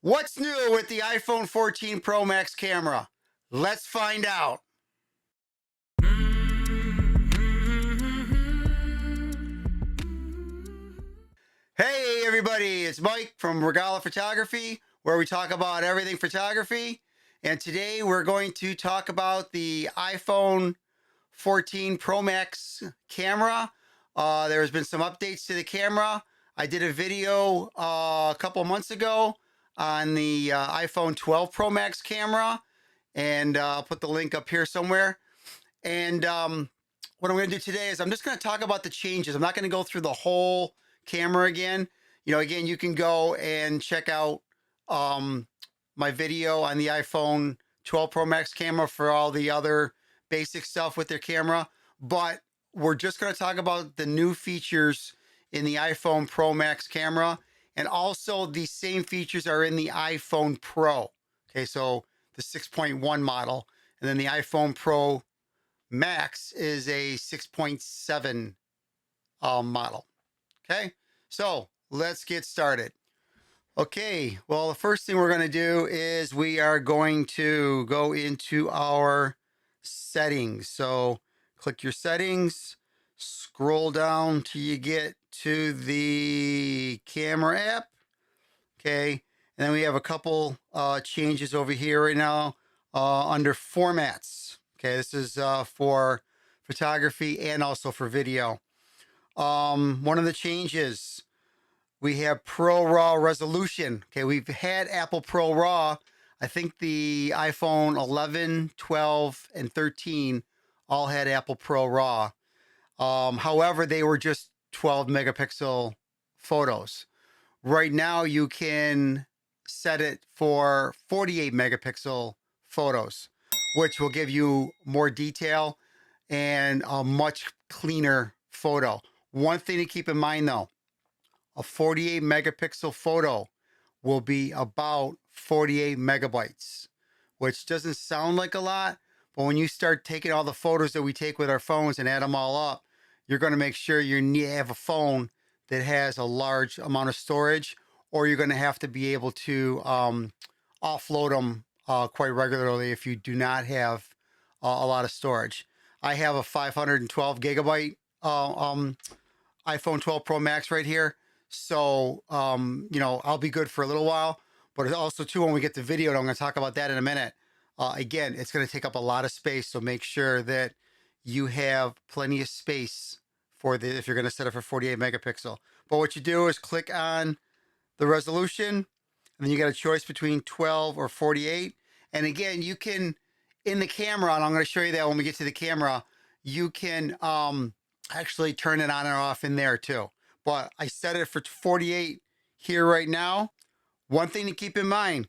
What's new with the iPhone 14 Pro Max camera? Let's find out. Hey everybody, it's Mike from Regala Photography, where we talk about everything photography. And today we're going to talk about the iPhone 14 Pro Max camera. There's been some updates to the camera. I did a video a couple months ago on the iPhone 12 Pro Max camera, and I'll put the link up here somewhere. And what I'm going to do today is I'm just going to talk about the changes. I'm not going to go through the whole camera again. Again, you can go and check out my video on the iPhone 12 Pro Max camera for all the other basic stuff with their camera. But we're just going to talk about the new features in the iPhone Pro Max camera. And also the same features are in the iPhone Pro. Okay, so the 6.1 model. And then the iPhone Pro Max is a 6.7 model. Okay, so let's get started. Okay, well, the first thing we're going to do is we are going to go into our settings. So click your settings, scroll down till you get to the camera app. Okay, and then we have a couple changes over here right now under formats. Okay, this is for photography and also for video. One of the changes, we have Pro RAW resolution. Okay, we've had Apple Pro RAW. I think the iPhone 11, 12, and 13 all had Apple Pro RAW. However, they were just 12 megapixel photos. Right now, you can set it for 48 megapixel photos, which will give you more detail and a much cleaner photo. One thing to keep in mind though, a 48 megapixel photo will be about 48 megabytes, which doesn't sound like a lot, but when you start taking all the photos that we take with our phones and add them all up, you're going to make sure you have a phone that has a large amount of storage, or you're going to have to be able to offload them quite regularly if you do not have a lot of storage. I have a 512 gigabyte iPhone 12 Pro Max right here. So, I'll be good for a little while, but also too, when we get to video, and I'm going to talk about that in a minute. Again, it's going to take up a lot of space. So make sure that you have plenty of space for if you're going to set it for 48 megapixel. But what you do is click on the resolution, and then you got a choice between 12 or 48. And again, you can, in the camera, and I'm going to show you that when we get to the camera, you can actually turn it on and off in there too. But I set it for 48 here right now. One thing to keep in mind,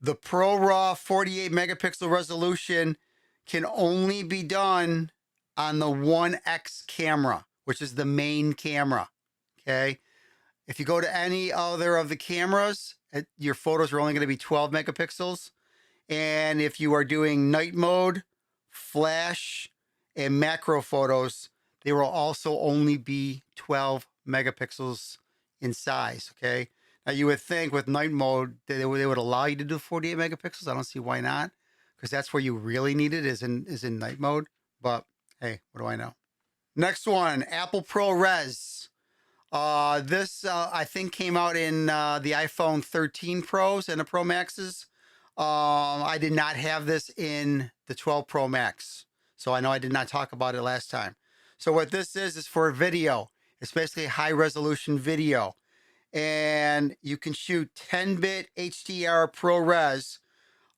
the Pro RAW 48 megapixel resolution can only be done on the 1X camera, which is the main camera. Okay. If you go to any other of the cameras, your photos are only going to be 12 megapixels. And if you are doing night mode, flash, and macro photos, they will also only be 12 megapixels in size. Okay. Now you would think with night mode that they would allow you to do 48 megapixels. I don't see why not, because that's where you really need it is in night mode. But hey, what do I know? Next one, Apple ProRes. This I think came out in the iPhone 13 Pros and the Pro Maxes. I did not have this in the 12 Pro Max, so I know I did not talk about it last time. So what this is for video. It's basically high resolution video, and you can shoot 10-bit HDR ProRes.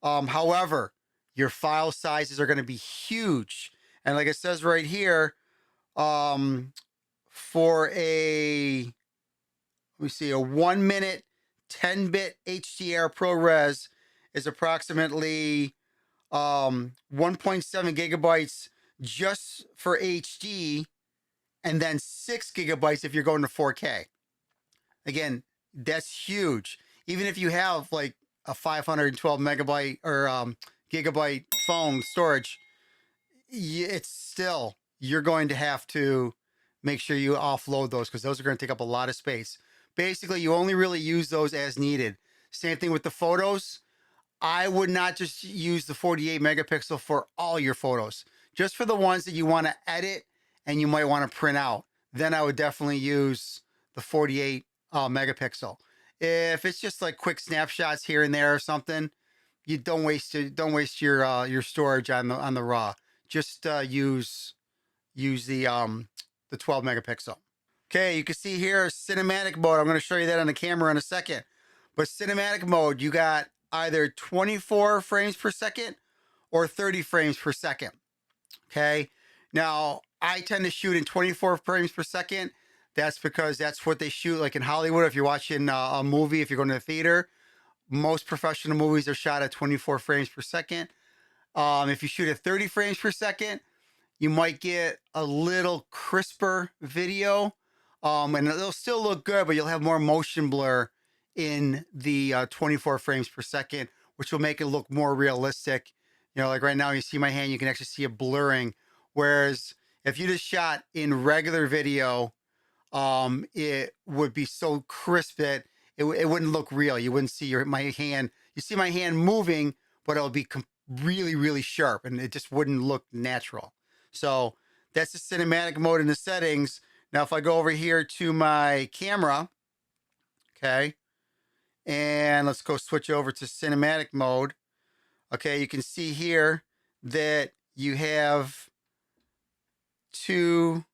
However, your file sizes are going to be huge, and like it says right here, for a 1 minute 10-bit HDR ProRes is approximately 1.7 gigabytes just for HD, and then 6 gigabytes if you're going to 4K. Again, that's huge. Even if you have like a 512 megabyte or gigabyte phone storage, it's still, you're going to have to make sure you offload those, because those are going to take up a lot of space. Basically, you only really use those as needed. Same thing with the photos. I would not just use the 48 megapixel for all your photos, just for the ones that you want to edit and you might want to print out. Then I would definitely use the 48 megapixel. If it's just like quick snapshots here and there or something, you don't waste it. Don't waste your storage on the raw. Just use the 12 megapixel. Okay, you can see here cinematic mode. I'm going to show you that on the camera in a second. But cinematic mode, you got either 24 frames per second or 30 frames per second. Okay. Now, I tend to shoot in 24 frames per second. That's because that's what they shoot like in Hollywood. If you're watching a movie, if you're going to the theater, most professional movies are shot at 24 frames per second. If you shoot at 30 frames per second, you might get a little crisper video. And it'll still look good, but you'll have more motion blur in the 24 frames per second, which will make it look more realistic. You know, like right now, you see my hand, you can actually see it blurring. Whereas if you just shot in regular video, it would be so crisp that it wouldn't look real. You wouldn't see my hand. You see my hand moving, but it'll be really, really sharp, and it just wouldn't look natural. So that's the cinematic mode in the settings. Now, if I go over here to my camera, okay, and let's go switch over to cinematic mode. Okay, you can see here that you have two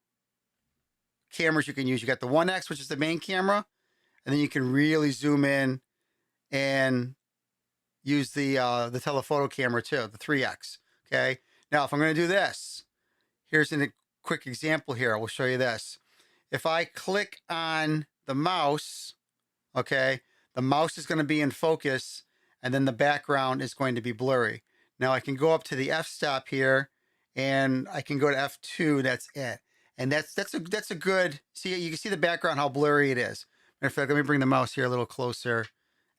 cameras you can use. You got the 1X, which is the main camera, and then you can really zoom in and use the telephoto camera too, the 3X. Okay, now if I'm going to do this, here's a quick example here. I will show you this. If I click on the mouse, okay, the mouse is going to be in focus, and then the background is going to be blurry. Now I can go up to the f-stop here, and I can go to F2. That's it. And that's a good. See, you can see the background, how blurry it is. Matter of fact, let me bring the mouse here a little closer,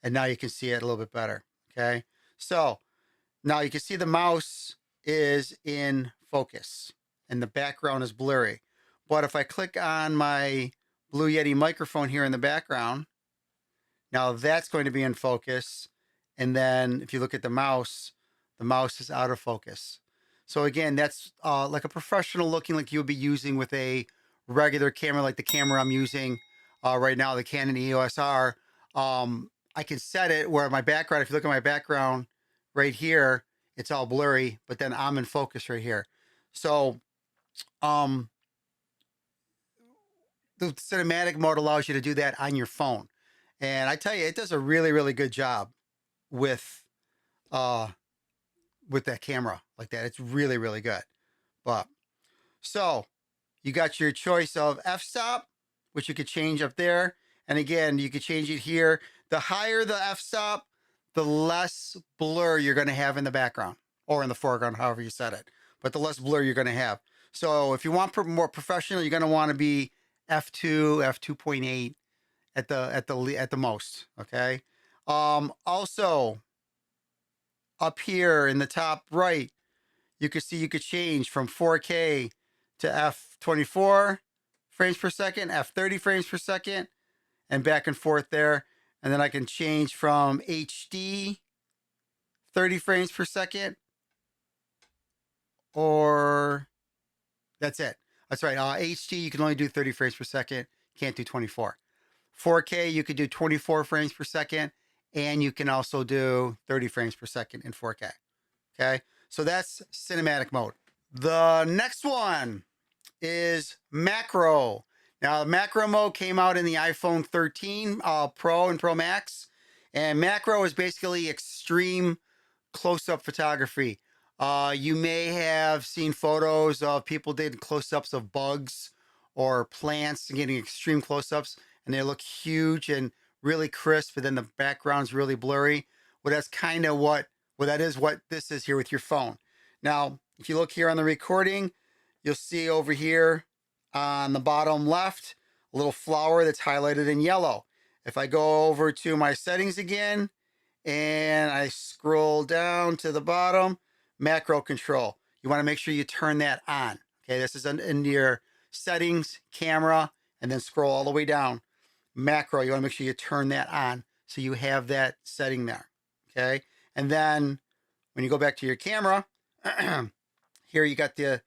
and now you can see it a little bit better. Okay, so now you can see the mouse is in focus, and the background is blurry. But if I click on my Blue Yeti microphone here in the background, now that's going to be in focus. And then if you look at the mouse is out of focus. So again, that's like a professional looking, like you'll be using with a regular camera, like the camera I'm using right now, the Canon EOS R. I can set it where my background, if you look at my background right here, it's all blurry, but then I'm in focus right here. So the cinematic mode allows you to do that on your phone. And I tell you, it does a really, really good job with that camera like that. It's really, really good. But so you got your choice of f-stop, which you could change up there. And again, you could change it here. The higher the f-stop, the less blur you're going to have in the background or in the foreground, however you set it. But the less blur you're going to have. So if you want more professional, you're going to want to be f2, f2.8 at the most. Okay. Also, up here in the top right, you can see you could change from 4K to f24 frames per second, f30 frames per second, and back and forth there. And then I can change from HD 30 frames per second, or that's it. That's right. HD, you can only do 30 frames per second. Can't do 24. 4K, you could do 24 frames per second, and you can also do 30 frames per second in 4K. Okay, so that's cinematic mode. The next one is macro. Now, macro mode came out in the iPhone 13 Pro and Pro Max, and macro is basically extreme close-up photography. You may have seen photos of people did close-ups of bugs or plants and getting extreme close-ups, and they look huge and really crisp, but then the background's really blurry. Well, that's kind of what this is here with your phone. Now, if you look here on the recording, you'll see over here on the bottom left, a little flower that's highlighted in yellow. If I go over to my settings again, and I scroll down to the bottom, macro control. You want to make sure you turn that on. Okay, this is in your settings, camera, and then scroll all the way down. Macro, you want to make sure you turn that on. So you have that setting there. Okay. And then when you go back to your camera, here you got the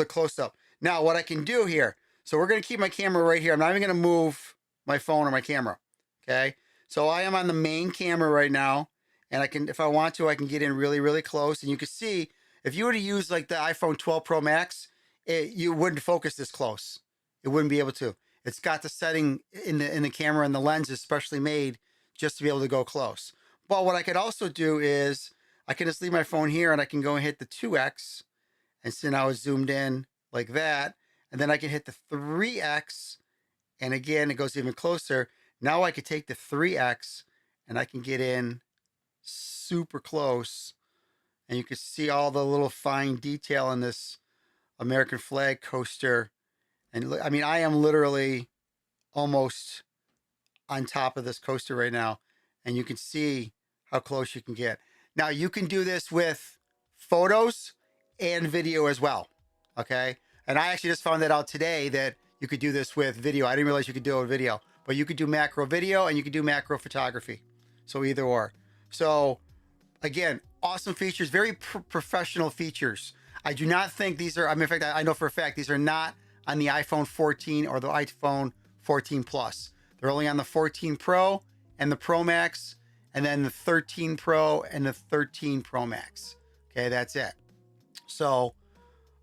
close up. Now what I can do here, so we're going to keep my camera right here. I'm not even going to move my phone or my camera. Okay. So I am on the main camera right now, and I can, if I want to, I can get in really, really close. And you can see if you were to use like the iPhone 12 Pro Max, you wouldn't focus this close. It wouldn't be able to. It's got the setting in the camera, and the lens is specially made just to be able to go close. But what I could also do is I can just leave my phone here, and I can go and hit the 2x, and so now it's zoomed in like that. And then I can hit the 3x, and again, it goes even closer. Now I could take the 3x and I can get in super close, and you can see all the little fine detail in this American flag coaster. And I mean, I am literally almost on top of this coaster right now, and you can see how close you can get. Now you can do this with photos and video as well. Okay. And I actually just found that out today, that you could do this with video. I didn't realize you could do it with video, but you could do macro video and you could do macro photography. So either or. So again, awesome features, very professional features. I do not think these are, I mean, in fact, I know for a fact these are not on the iPhone 14 or the iPhone 14 Plus. They're only on the 14 Pro and the Pro Max, and then the 13 Pro and the 13 Pro Max. Okay, that's it. So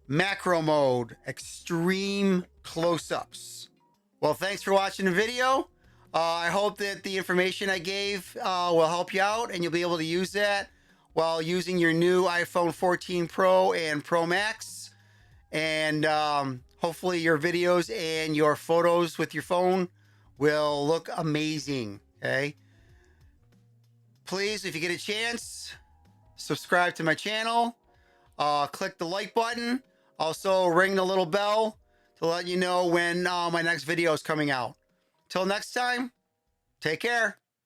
macro mode, extreme close-ups. Well, thanks for watching the video. I hope that the information I gave will help you out, and you'll be able to use that while using your new iPhone 14 Pro and Pro Max. And hopefully your videos and your photos with your phone will look amazing. Okay. Please, if you get a chance, subscribe to my channel. Click the like button. Also ring the little bell to let you know when my next video is coming out. Till next time, take care.